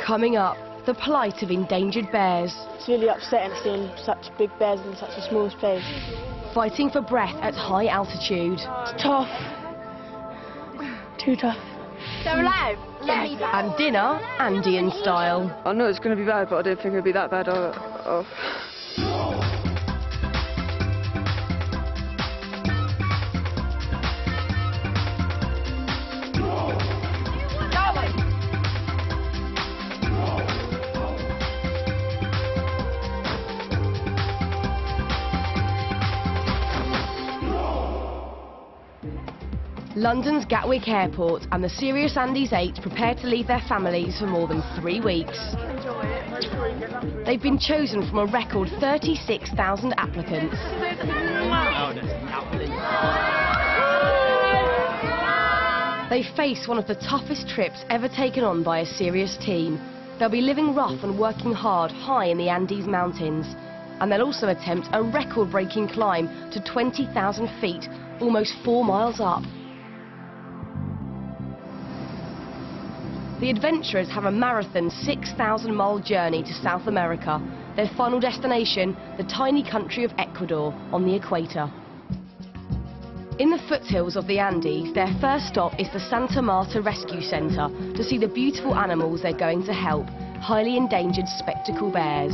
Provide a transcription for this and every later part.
Coming up, the plight of endangered bears. It's really upsetting seeing such big bears in such a small space. Fighting for breath at high altitude. It's tough. Too tough. They're alive. Yes. And dinner, Andean style. I know it's going to be bad, but I didn't think it would be that bad. London's Gatwick Airport and the Sirius Andes 8 prepare to leave their families for more than 3 weeks. They've been chosen from a record 36,000 applicants. They face one of the toughest trips ever taken on by a Sirius team. They'll be living rough and working hard high in the Andes Mountains. And they'll also attempt a record-breaking climb to 20,000 feet, almost 4 miles up. The adventurers have a marathon 6,000-mile journey to South America, their final destination, the tiny country of Ecuador on the equator. In the foothills of the Andes, their first stop is the Santa Marta Rescue Centre to see the beautiful animals they're going to help, highly endangered spectacle bears.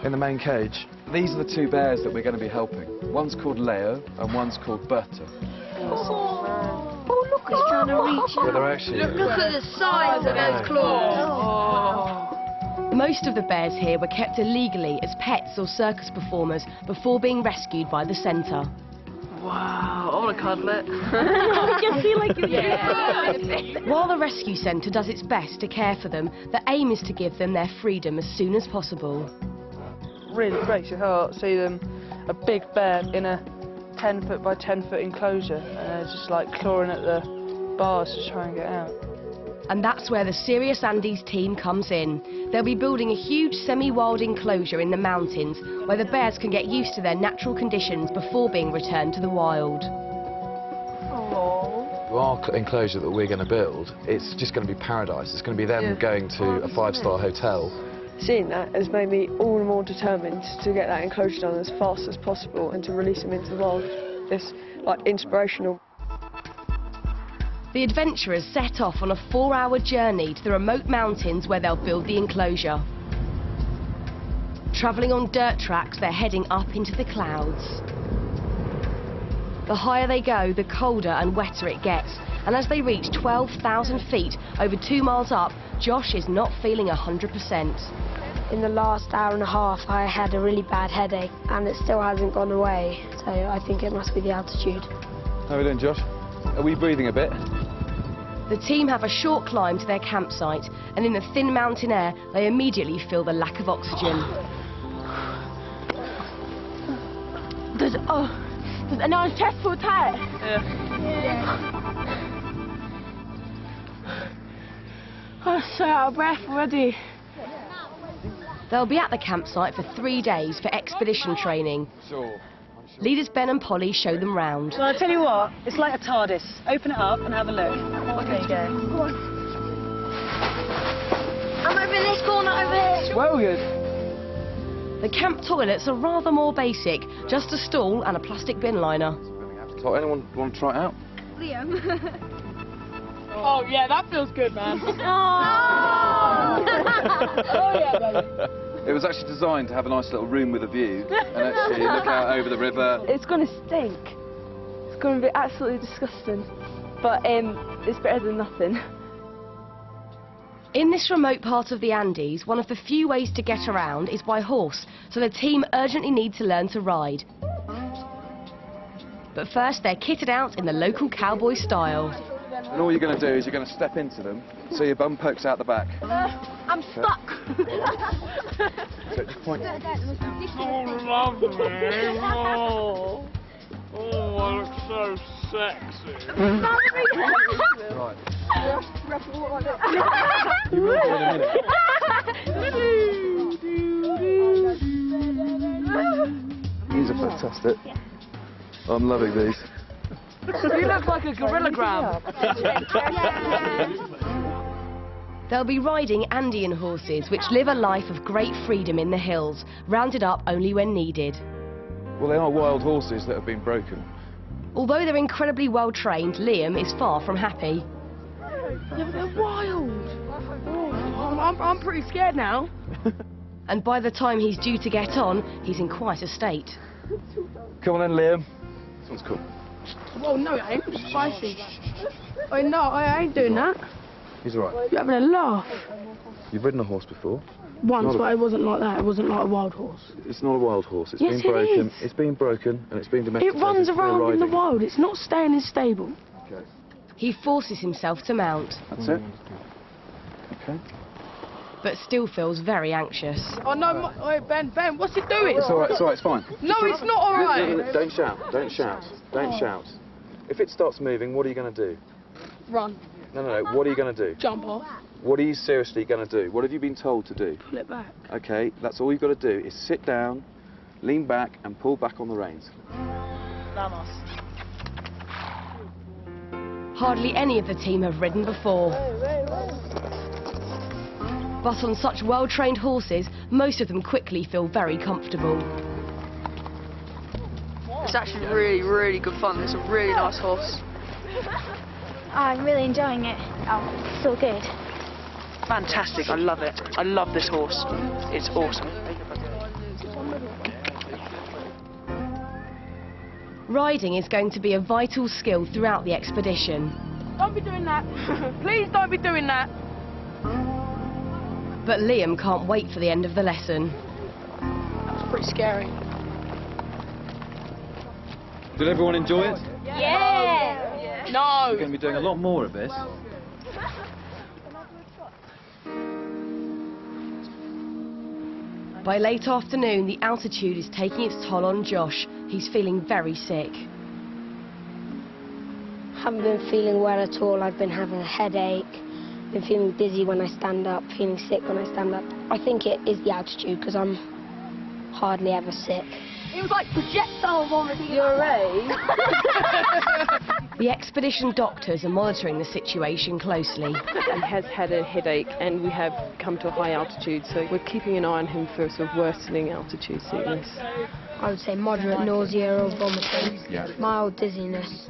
In the main cage, these are the 2 bears that we're going to be helping. One's called Leo and one's called Berta. Oh, look, he's trying to reach. Yeah, they're actually... Look at the size of those claws. Most of the bears here were kept illegally as pets or circus performers before being rescued by the centre. Wow, I want to cuddle it. I feel like While the rescue centre does its best to care for them, the aim is to give them their freedom as soon as possible. Really breaks your heart see them, a big bear in a 10-foot by 10-foot enclosure, and they're just like clawing at the bars to try and get out. And that's where the Sirius Andes team comes in. They'll be building a huge semi-wild enclosure in the mountains where the bears can get used to their natural conditions before being returned to the wild. Our enclosure that we're going to build, it's just going to be paradise. It's going to be them going to a 5-star hotel. Seeing that has made me all the more determined to get that enclosure done as fast as possible and to release them into the wild. It's like inspirational. The adventurers set off on a 4-hour journey to the remote mountains where they'll build the enclosure. Travelling on dirt tracks, they're heading up into the clouds. The higher they go, the colder and wetter it gets. And as they reach 12,000 feet, over 2 miles up, Josh is not feeling 100%. In the last hour and a half, I had a really bad headache, and it still hasn't gone away. So I think it must be the altitude. How are we doing, Josh? Are we breathing a bit? The team have a short climb to their campsite, and in the thin mountain air, they immediately feel the lack of oxygen. Does anyone's chest feel tight? Yeah. I'm so out of breath already. They'll be at the campsite for 3 days for expedition training. Sure. Leaders Ben and Polly show them round. Well, I'll tell you what, it's like a TARDIS. Open it up and have a look. Okay, go. Go on. I'm over in this corner over here. Well good. The camp toilets are rather more basic, just a stool and a plastic bin liner. So anyone want to try it out? Liam. Oh, yeah, that feels good, man. Oh. Oh, yeah, baby. It was actually designed to have a nice little room with a view and actually look out over the river. It's going to stink. It's going to be absolutely disgusting. But it's better than nothing. In this remote part of the Andes, one of the few ways to get around is by horse, so the team urgently need to learn to ride. But first, they're kitted out in the local cowboy style. And all you're going to do is you're going to step into them, so your bum pokes out the back. I'm stuck. So just point. Oh, lovely. Oh, I look so sexy. Right. You will do in a minute. These are fantastic. I'm loving these. You look like a gorilla gram. They'll be riding Andean horses, which live a life of great freedom in the hills, rounded up only when needed. Well, they are wild horses that have been broken. Although they're incredibly well trained, Liam is far from happy. Yeah, they're wild. Oh, I'm pretty scared now. And by the time he's due to get on, he's in quite a state. Come on then, Liam. This one's cool. Whoa, no, it ain't. It's spicy. Oh, no, I ain't doing that. He's all right. You're having a laugh. You've ridden a horse before. Once, but it wasn't like that. It wasn't like a wild horse. It's not a wild horse. It's Yes, been broken. it is. It's been broken and it's been It domesticated. runs for around in the riding. wild. It's not staying in stable. Okay. He forces himself to mount, That's it. Okay. but still feels very anxious. Oh, no, wait, Ben, what's it doing? It's all right. It's all right. It's fine. No, it's not all right. No, don't shout. Don't shout. Don't shout. If it starts moving, what are you going to do? Run, No. What are you going to do? jump off, What are you seriously going to do? What have you been told to do? pull it back. Okay, that's all you've got to do is sit down, lean back and pull back on the reins. Hardly any of the team have ridden before. But on such well-trained horses, most of them quickly feel very comfortable. It's actually really, really good fun. It's a really nice horse. I'm really enjoying it. Oh, so good. Fantastic. I love it. I love this horse. It's awesome. Riding is going to be a vital skill throughout the expedition. Don't be doing that. Please don't be doing that. But Liam can't wait for the end of the lesson. It's pretty scary. Did everyone enjoy it? Yeah! No. We're going to be doing a lot more of this. By late afternoon, the altitude is taking its toll on Josh. He's feeling very sick. Haven't been feeling well at all. I've been having a headache, been feeling dizzy when I stand up, feeling sick when I stand up. I think it is the altitude because I'm hardly ever sick. It was like projectile vomiting. You're right. The expedition doctors are monitoring the situation closely. He has had a headache and we have come to a high altitude, so we're keeping an eye on him for sort of worsening altitude sickness. I would say moderate nausea or vomiting, mild dizziness.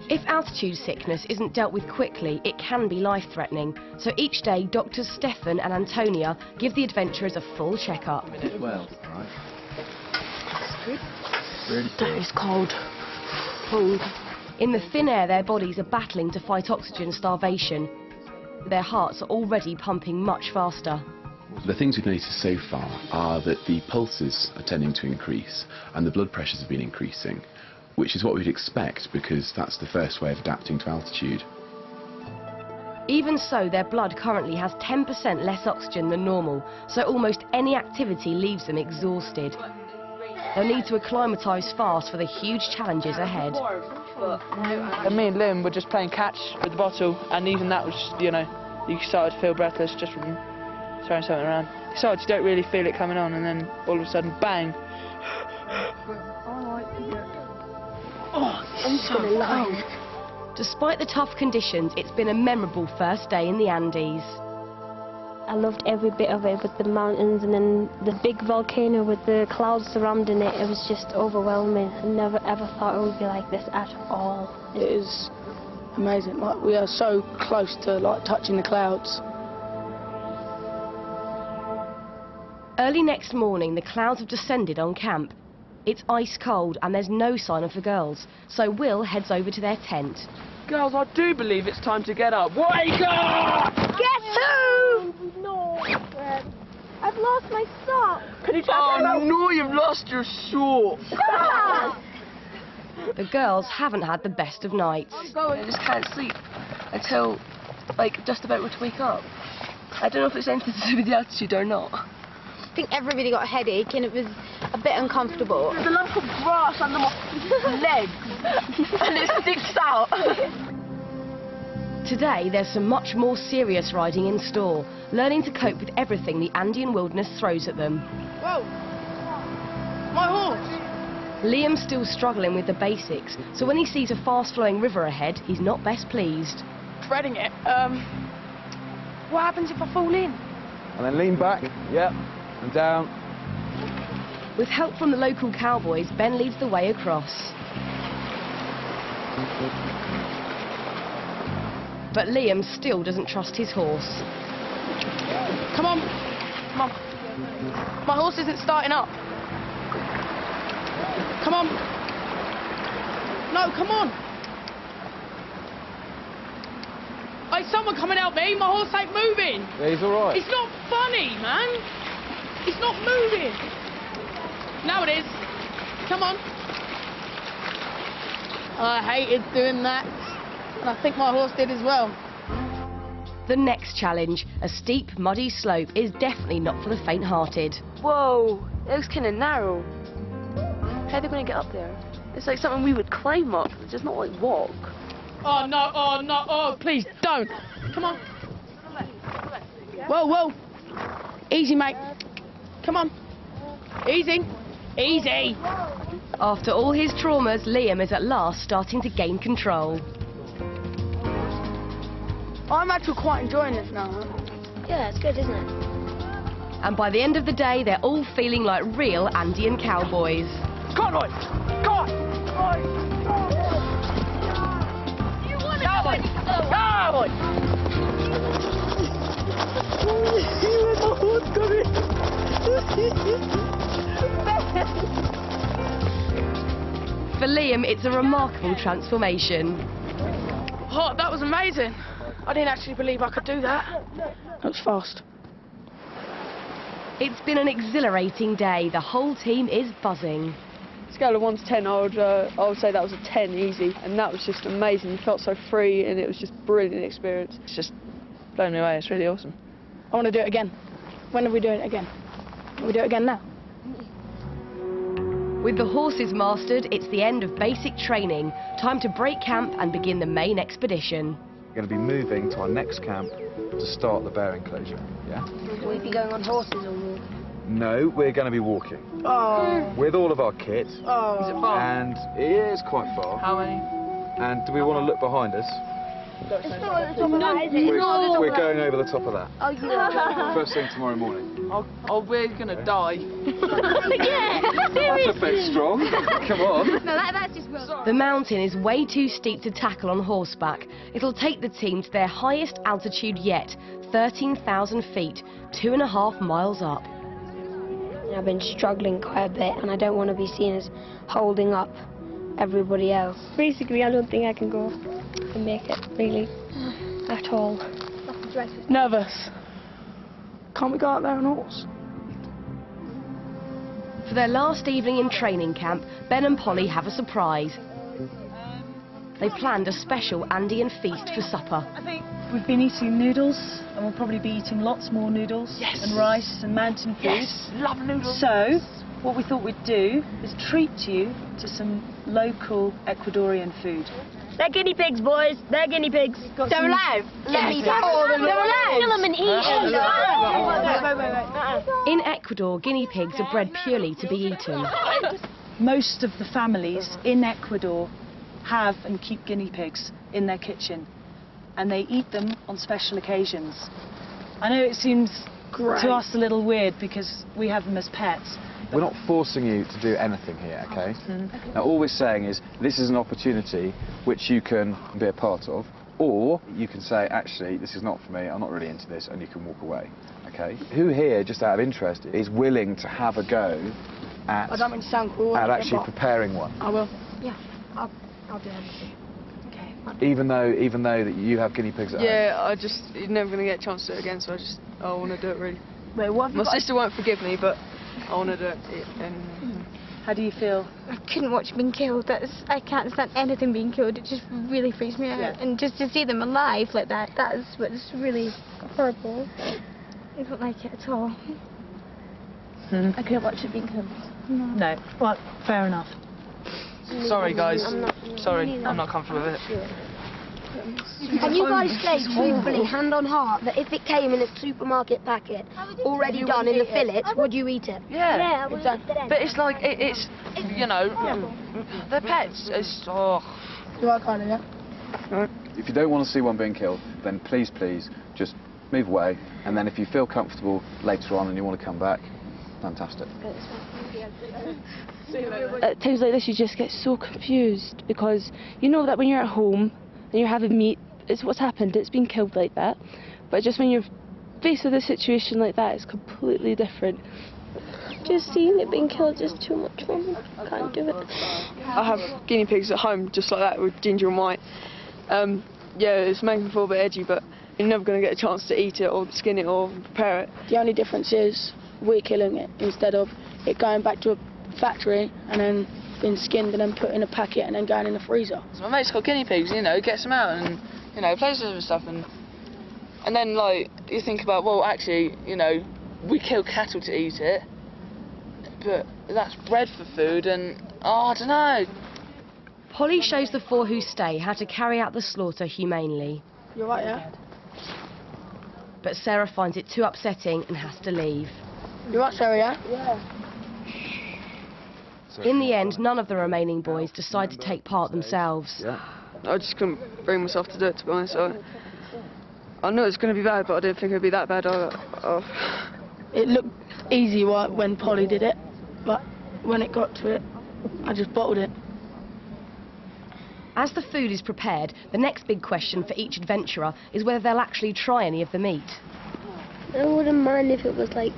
If altitude sickness isn't dealt with quickly, it can be life-threatening. So each day, doctors Stefan and Antonia give the adventurers a full checkup. Well, right. That is cold. Cold. In the thin air, their bodies are battling to fight oxygen starvation. Their hearts are already pumping much faster. The things we've noticed so far are that the pulses are tending to increase and the blood pressures have been increasing, which is what we'd expect because that's the first way of adapting to altitude. Even so, their blood currently has 10% less oxygen than normal, so almost any activity leaves them exhausted. They'll need to acclimatise fast for the huge challenges ahead. And me and Liam were just playing catch with the bottle, and even that was, you know, you started to feel breathless just from throwing something around. Besides, you don't really feel it coming on, and then all of a sudden, bang! Despite the tough conditions, it's been a memorable first day in the Andes. I loved every bit of it, with the mountains and then the big volcano with the clouds surrounding it. It was just overwhelming. I never ever thought it would be like this at all. It is amazing. Like, we are so close to like touching the clouds. Early next morning, the clouds have descended on camp. It's ice cold and there's no sign of the girls, so Will heads over to their tent. Girls, I do believe it's time to get up. Wake up! Get who? No, Fred. I've lost my sock. Can you no, you've lost your shorts. The girls haven't had the best of nights. I just can't sleep until, like, just about to wake up. I don't know if it's anything to do with the altitude or not. I think everybody got a headache and it was a bit uncomfortable. There's a lump of grass under my legs and it sticks out. Today, there's some much more serious riding in store, learning to cope with everything the Andean wilderness throws at them. Whoa! My horse! Liam's still struggling with the basics, so when he sees a fast-flowing river ahead, he's not best pleased. Treading it. What happens if I fall in? And then lean back, yep, and down. With help from the local cowboys, Ben leads the way across. But Liam still doesn't trust his horse. Come on. Come on. My horse isn't starting up. Come on. No, come on. Hey, someone come and help me. My horse ain't moving. Yeah, he's all right. It's not funny, man. It's not moving. Now it is. Come on. I hated doing that. And I think my horse did as well. The next challenge, a steep, muddy slope, is definitely not for the faint-hearted. Whoa, it looks kind of narrow. How are they going to get up there? It's like something we would climb up, just not like walk. Oh, no, oh, please don't. Come on. Whoa, whoa. Easy, mate. Come on. Easy. Easy. After all his traumas, Liam is at last starting to gain control. I'm actually quite enjoying this now. Yeah, it's good, isn't it? And by the end of the day, they're all feeling like real Andean cowboys. Go on, boys. Go on. You want it? Go on. For Liam, it's a remarkable transformation. Oh, that was amazing. I didn't actually believe I could do that. That was fast. It's been an exhilarating day. The whole team is buzzing. Scale of 1 to 10, I would say that was a 10 easy, and that was just amazing. You felt so free, and it was just a brilliant experience. It's just blown me away. It's really awesome. I want to do it again. When are we doing it again? Will we do it again now? With the horses mastered, it's the end of basic training. Time to break camp and begin the main expedition. We're going to be moving to our next camp to start the bear enclosure, yeah? Will we be going on horses or walking? No, we're going to be walking. Oh. With all of our kit. Oh. Is it far? And it is quite far. How many? And do we want to look behind us? It's not at the top of that, is it? We're going over the top of that. Oh, yeah. First thing tomorrow morning. Oh, we're gonna die. Yeah, That's a bit strong. Come on. No, that's just real. The mountain is way too steep to tackle on horseback. It'll take the team to their highest altitude yet, 13,000 feet, 2.5 miles up. I've been struggling quite a bit, and I don't want to be seen as holding up everybody else. Basically, I don't think I can go and make it, really, at all. Nervous. Can't we go out there on a horse? For their last evening in training camp, Ben and Polly have a surprise. They planned a special Andean feast for supper. We've been eating noodles, and we'll probably be eating lots more noodles and rice and mountain food. Yes, love noodles. So, what we thought we'd do is treat you to some local Ecuadorian food. They're guinea pigs, boys. They're guinea pigs. They're alive. Yes. They're alive. Kill them and eat them. In Ecuador, guinea pigs are bred purely to be eaten. Most of the families in Ecuador have and keep guinea pigs in their kitchen, and they eat them on special occasions. I know it seems to us a little weird because we have them as pets. We're not forcing you to do anything here, okay? Now, all we're saying is this is an opportunity which you can be a part of, or you can say, actually, this is not for me, I'm not really into this, and you can walk away, okay? Who here, just out of interest, is willing to have a go at, I don't mean to sound cool. at actually preparing one? I will. Yeah, I'll do anything. Even though that you have guinea pigs at home? Yeah, you're never gonna get a chance to do it again, so I want to do it really. Wait, what have you My got? sister won't forgive me, but I want to do it. How do you feel? I couldn't watch being killed. I can't stand anything being killed. It just really freaks me out. Yeah. And just to see them alive like that, that is what's really horrible. I don't like it at all. I couldn't watch it being killed. No. Well, fair enough. Sorry, guys. Sorry, I'm not comfortable with it. Can you guys say truthfully, hand on heart, that if it came in a supermarket packet, already done in the fillet, would you eat it? Yeah, exactly. but it's like, it's, you know, they're pets. It's, You are kind of, yeah? If you don't want to see one being killed, then please, just move away, and then if you feel comfortable later on and you want to come back, fantastic. At times like this you just get so confused because you know that when you're at home and you're having meat, it's what's happened, it's been killed like that, but just when you're faced with a situation like that, it's completely different. Just seeing it being killed is too much for me. I can't do it. I have guinea pigs at home just like that with ginger and white. Yeah, it's making me feel a bit edgy, but you're never going to get a chance to eat it or skin it or prepare it. The only difference is we're killing it instead of it going back to a factory and then being skinned and then put in a packet and then going in the freezer. So my mate's got guinea pigs, you know, gets them out and, you know, plays with them and stuff, and then, like, you think about, well, actually, you know, we kill cattle to eat it, but that's bred for food, and, oh, I don't know. Polly shows the four who stay how to carry out the slaughter humanely. You're right, yeah? But Sarah finds it too upsetting and has to leave. You're right, Sarah, yeah? Yeah. In the end, none of the remaining boys decide to take part themselves. I just couldn't bring myself to do it, to be honest. I knew it was going to be bad, but I didn't think it would be that bad. It looked easy when Polly did it, but when it got to it, I just bottled it. As the food is prepared, the next big question for each adventurer is whether they'll actually try any of the meat. I wouldn't mind if it was like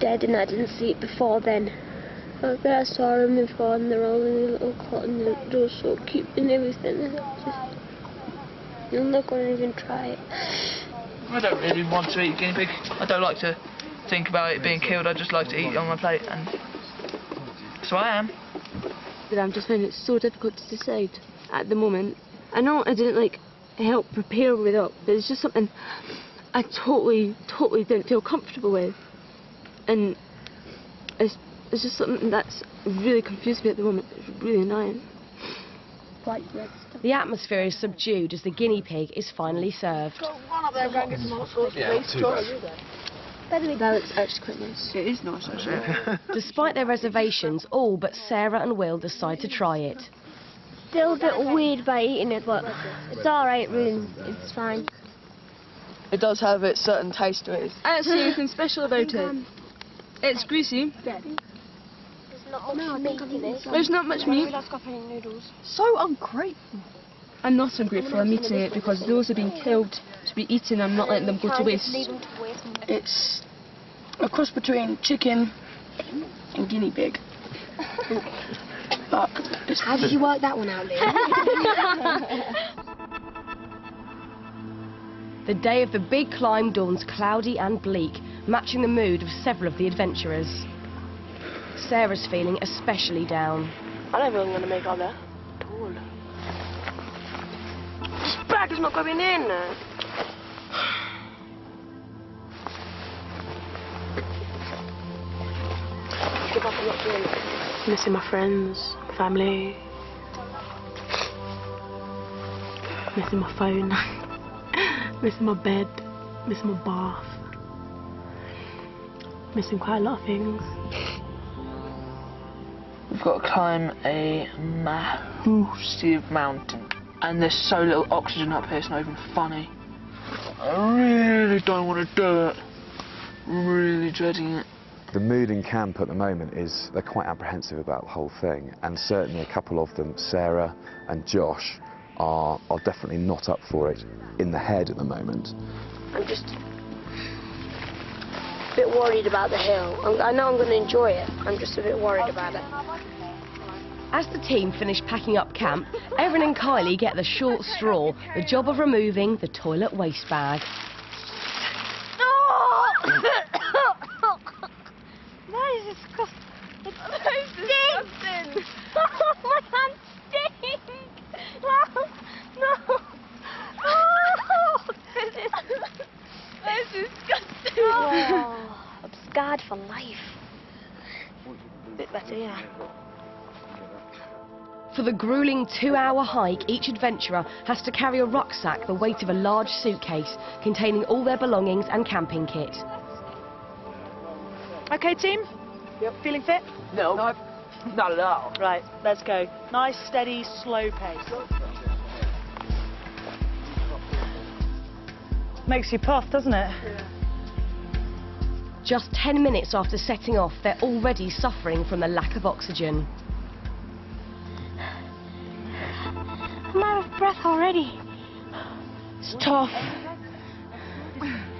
dead and I didn't see it before then. I saw them before and they're all in a little cotton, they're so cute and everything. I'm not going to even try it. I don't really want to eat guinea pig. I don't like to think about it being killed. I just like to eat it on my plate, and so I am. But I'm just finding it so difficult to decide at the moment. I know I didn't like help prepare with it, but it's just something I totally didn't feel comfortable with, and it's just something that's really confused me at the moment. It's really annoying. The atmosphere is subdued as the guinea pig is finally served. That looks actually quite nice. It is nice, actually. Despite their reservations, all but Sarah and Will decide to try it. Still a bit weird by eating it, but it's alright, really. It's fine. It does have its certain taste to it. I don't see anything special about it. It's greasy. There's not much meat. So ungrateful. I'm not ungrateful, I'm eating it because those have been killed to be eaten. I'm not letting them go to waste. It's a cross between chicken and guinea pig. But how did you work that one out, Lee? The day of the big climb dawns cloudy and bleak, matching the mood of several of the adventurers. Sarah's feeling especially down. I don't think I'm going to make all that. This bag is not going in. Missing my friends, family, missing my phone, missing my bed, missing my bath, missing quite a lot of things. We've got to climb a massive mountain, and there's so little oxygen up here, it's not even funny. I really don't want to do it. I'm really dreading it. The mood in camp at the moment is they're quite apprehensive about the whole thing, and certainly a couple of them, Sarah and Josh, are definitely not up for it in the head at the moment. I'm just a bit worried about the hill. I know I'm going to enjoy it. I'm just a bit worried about it. As the team finish packing up camp, Erin and Kylie get the short straw, the job of removing the toilet waste bag. That is disgusting. It's so disgusting. Oh, my hand stinks. No. Oh, that's disgusting. Oh, I'm scarred for life. A bit better, yeah. For the grueling 2-hour hike, each adventurer has to carry a rucksack the weight of a large suitcase containing all their belongings and camping kit. Okay, team? Yep. Feeling fit? No, not at all. Right, let's go. Nice, steady, slow pace. Makes you puff, doesn't it? Just 10 minutes after setting off, they're already suffering from the lack of oxygen. I'm out of breath already. It's tough.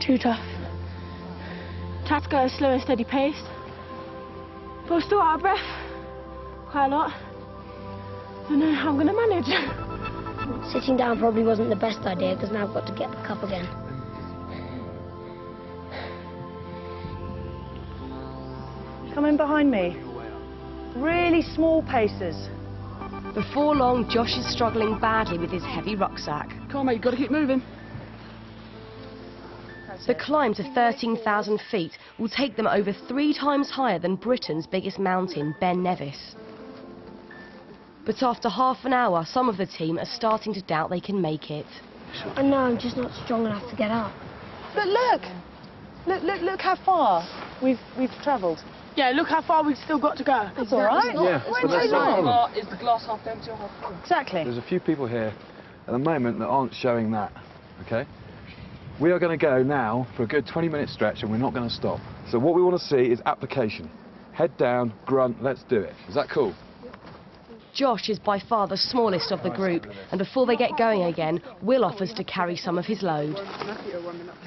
Too tough. Tried to go at a slow and steady pace. But I'm still out of breath. Quite a lot. I don't know how I'm going to manage. Sitting down probably wasn't the best idea because now I've got to get back up again. Come in behind me. Really small paces. Before long, Josh is struggling badly with his heavy rucksack. Come on, mate, you've got to keep moving. The climb to 13,000 feet will take them over 3 times higher than Britain's biggest mountain, Ben Nevis. But after half an hour, some of the team are starting to doubt they can make it. I know I'm just not strong enough to get up. But look how far we've travelled. Yeah, look how far we've still got to go. That's all right. Yeah, but that's not a problem. Is the glass half empty or half full? Exactly. There's a few people here at the moment that aren't showing that, okay? We are going to go now for a good 20-minute stretch and we're not going to stop. So what we want to see is application. Head down, grunt, let's do it. Is that cool? Josh is by far the smallest of the group, and before they get going again, Will offers to carry some of his load.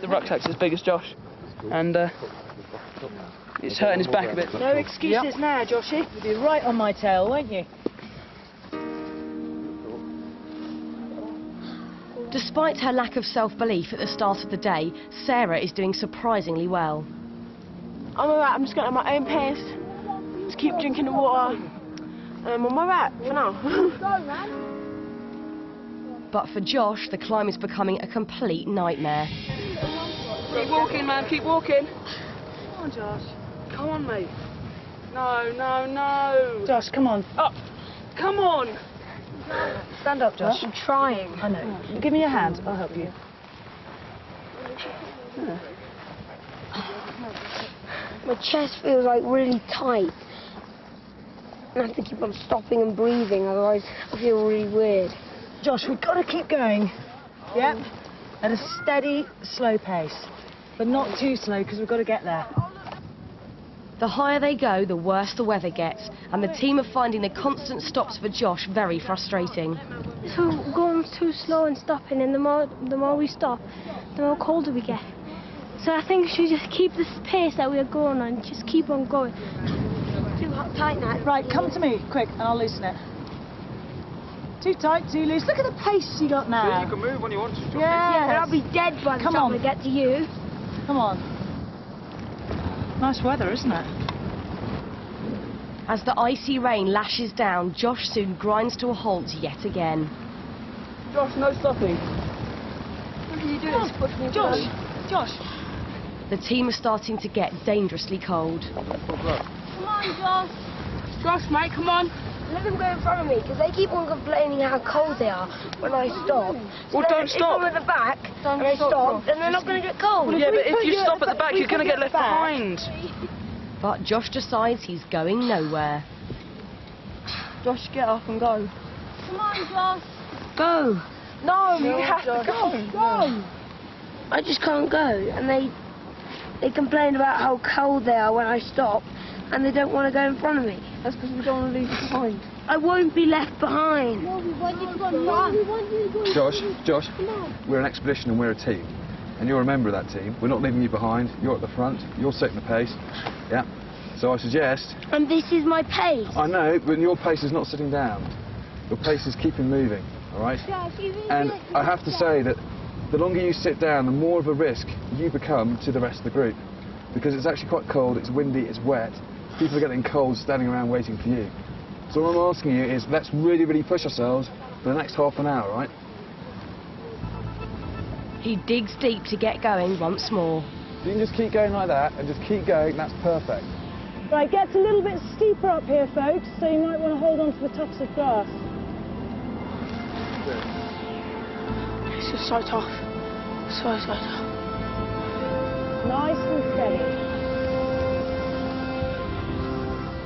The rucksack's as big as Josh, and it's hurting his back a bit. No excuses now, Joshy. You'll be right on my tail, won't you? Despite her lack of self-belief at the start of the day, Sarah is doing surprisingly well. I'm alright, I'm just going at my own pace. Just keep drinking the water. I'm alright for now. But for Josh, the climb is becoming a complete nightmare. Keep walking, man, keep walking. Come on, Josh. Come on, mate. No. Josh, come on. Up. Come on. Stand up, Josh. I'm trying. I know. Give me your hand. I'll help you. My chest feels like really tight. I have to keep on stopping and breathing, otherwise I feel really weird. Josh, we've got to keep going. Yep. At a steady, slow pace. But not too slow, because we've got to get there. The higher they go, the worse the weather gets, and the team are finding the constant stops for Josh very frustrating. So going too slow and stopping, and the more we stop, the more colder we get. So I think we should just keep this pace that we're going on, just keep on going. Too tight now. Right, come to me, quick, and I'll loosen it. Too tight, too loose. Look at the pace you got now. Yeah, you can move when you want to. Yes. Yeah, but I'll be dead by the time we get to you. Come on. Nice weather, isn't it? As the icy rain lashes down, Josh soon grinds to a halt yet again. Josh, no stopping. What are you doing? Josh. The team are starting to get dangerously cold. Come on, Josh. Josh, mate, come on. Let them go in front of me, because they keep on complaining how cold they are when I stop. So Well, don't stop. If I'm at the back and I stop, then they're not going to get cold. Yeah, but if you stop at the back, you're going to get left behind. But Josh decides he's going nowhere. Josh, get up and go. Come on, Josh. Go. No, you have to go. I just can't go, and they complain about how cold they are when I stop, and they don't want to go in front of me. That's because we don't want to leave you behind. I won't be left behind. Josh, we're an expedition and we're a team. And you're a member of that team. We're not leaving you behind. You're at the front. You're setting the pace. Yeah. So I suggest... And this is my pace. I know, but your pace is not sitting down. Your pace is keeping moving, all right? And I have to say that the longer you sit down, the more of a risk you become to the rest of the group. Because it's actually quite cold, it's windy, it's wet. People are getting cold standing around waiting for you. So what I'm asking you is, let's really, really push ourselves for the next half an hour, right? He digs deep to get going once more. You can just keep going like that, and just keep going, that's perfect. Right, gets a little bit steeper up here, folks, so you might want to hold on to the tufts of grass. It's just so tough. So tough. Nice and steady.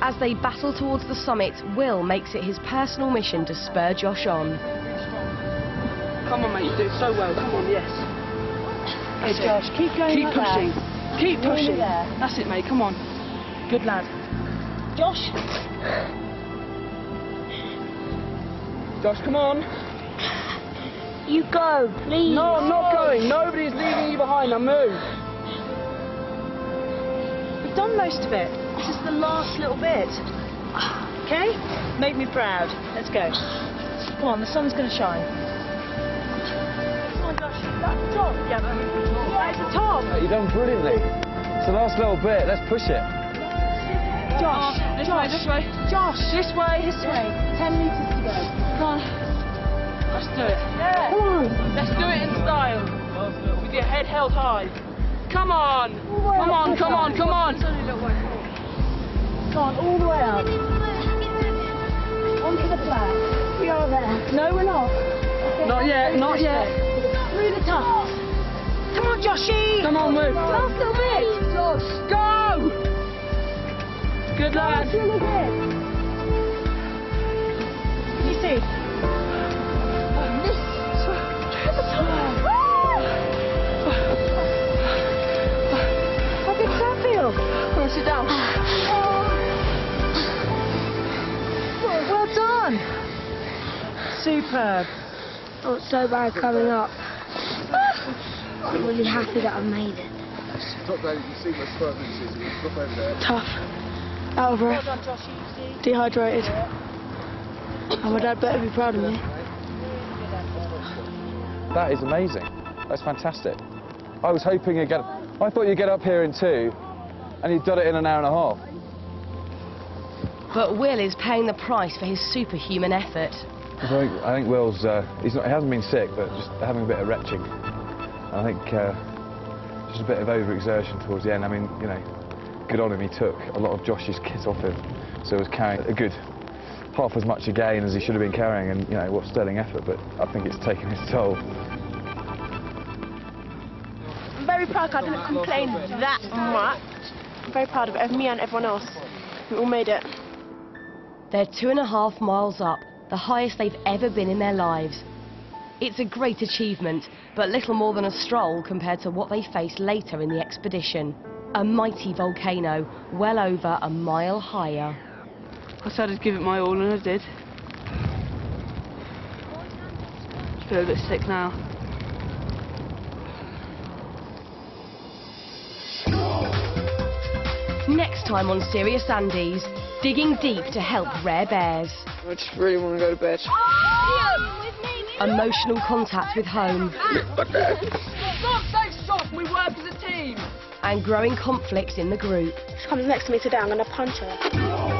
As they battle towards the summit, Will makes it his personal mission to spur Josh on. Come on, mate, you do so well. Come on, yes. Hey, Josh, keep going. Keep like pushing. That. Keep Nearly pushing. there. That's it, mate. Come on. Good lad. Josh. Josh, come on. You go, please. No, I'm not going. Nobody's leaving you behind. Now move. We've done most of it. This is the last little bit. Okay? Make me proud. Let's go. Come on, the sun's going to shine. Come on, Josh. That's the top. Yeah, it's the top. You've done brilliantly. It's the last little bit. Let's push it. Josh. This way, this way. Josh. This way. This way. 10 metres to go. Come on. Let's do it. Yeah. Come on. Let's do it in style. With your head held high. Come on. Come on, come on, come on. Come on, all the way up. Onto the flat. We are there. No, we're not. Not yet, not yet. Through the top. Come on, Joshy. Come on, move. Last little bit. Josh. Go! Good lad. Last little bit. You see? How good does that feel? Come on, sit down. Well done. Superb. Oh, it's so bad coming up. I'm really happy that I made it. Top down, you can see where Spurman is. Look over there. Tough. Out of breath. Dehydrated. And my dad better be proud of me. That is amazing. That's fantastic. I was hoping you'd get... I thought you'd get up here in 2, and you'd done it in an hour and a half. But Will is paying the price for his superhuman effort. I think Will's... he hasn't been sick, but just having a bit of retching. I think just a bit of overexertion towards the end. I mean, you know, good on him. He took a lot of Josh's kit off him, so he was carrying a good half as much again as he should have been carrying, and, you know, what sterling effort, but I think it's taken its toll. I'm very proud I didn't complain that much. I'm very proud of me and everyone else. We all made it. They're 2.5 miles up, the highest they've ever been in their lives. It's a great achievement, but little more than a stroll compared to what they face later in the expedition. A mighty volcano, well over a mile higher. I said I'd give it my all, and I did. I feel a bit sick now. Next time on Serious Andes, digging deep to help rare bears. I just really want to go to bed. Emotional contact with home. God sake, Josh, we work as a team! And growing conflicts in the group. She comes next to me today, I'm going to punch her.